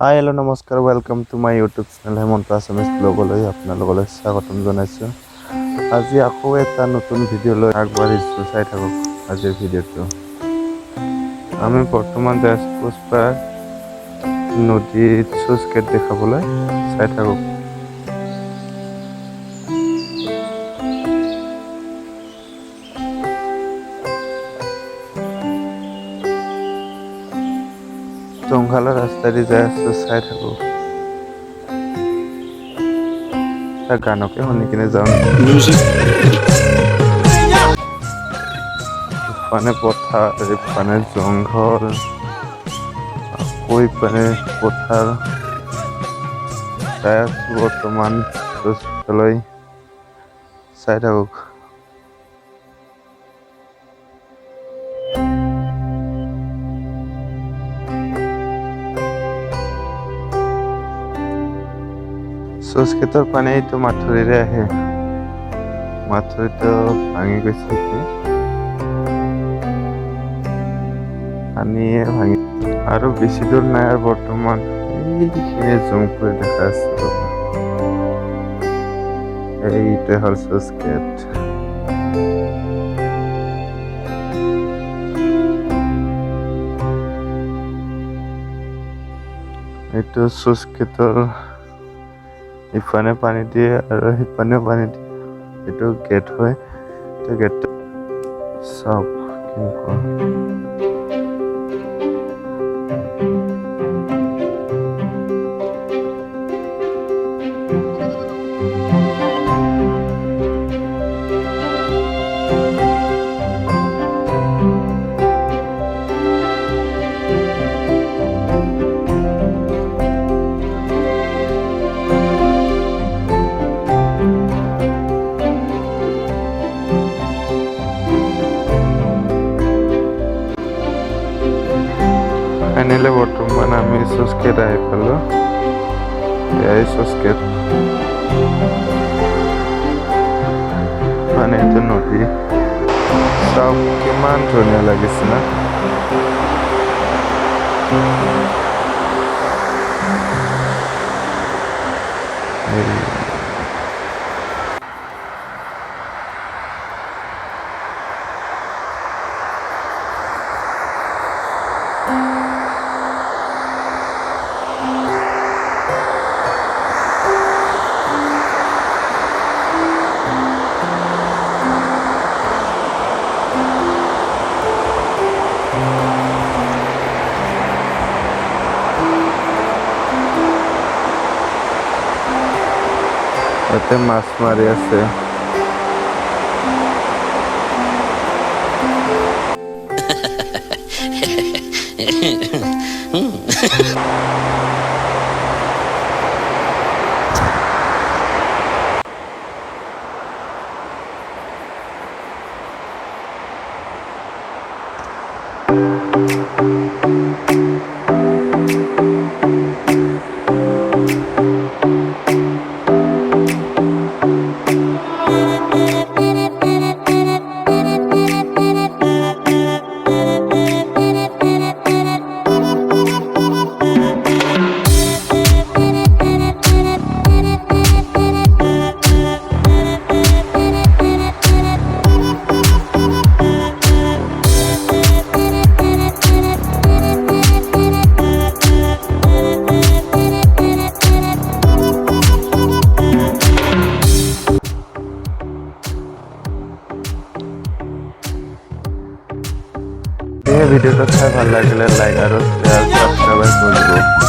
High hello' নমস্কাৰ welcome to my YouTube channel Hemanta Assamese ব্লগলৈ আপোনালোকলৈ স্বাগতম জনাইছোঁ। আজি আকৌ এটা নতুন ভিডিঅ' লৈ আগবাঢ়িছোঁ, চাই থাকক আজিৰ ভিডিঅ'টো। আমি বৰ্তমান যাই আছোঁ পুষ্পা নদীত চুইচ গেট দেখাবলৈ, চাই থাকক। জংঘলৰ ৰাস্তাদি যাই আছোঁ, চাই থাকক। গানকে শুনি কিনে যাওঁ। ইফানে পথাৰ, ইফানে জংঘল, আকৌ ইফানে পথাৰ। যাই আছোঁ বৰ্তমান চুইচলৈ, চাই থাকক। চুইচ গেটৰ পানী এইটো মাথুৰিৰে আহে, মাথুৰিটো ভাঙি গৈছে এতিয়া, পানীয়ে ভাঙি আৰু বেছি দূৰ নাই আৰু বৰ্তমান এইখিনি জুম কৰি দেখা আছে। এইটোৱে হ'ল চুইচ গেট। এইটো চুইচ গেটৰ ইফানে পানী দিয়ে আৰু সিফানেও পানী দিয়ে। এইটো গেট হয়, এইটো গেট চাওক কেনেকুৱা। ফাইনেলি বৰ্তমান আমি চুইচ গেট আহি পালোঁ। এয়াই চুইচ গেট, মানে এইটো নদী। চাওক কিমান ধুনীয়া লাগিছে না। ইয়াতে মাছ মাৰি আছে। ভিডিওটা চাই ভাল লাগিলে লাইক আৰু শেয়াৰ সাবস্ক্ৰাইব কৰিব।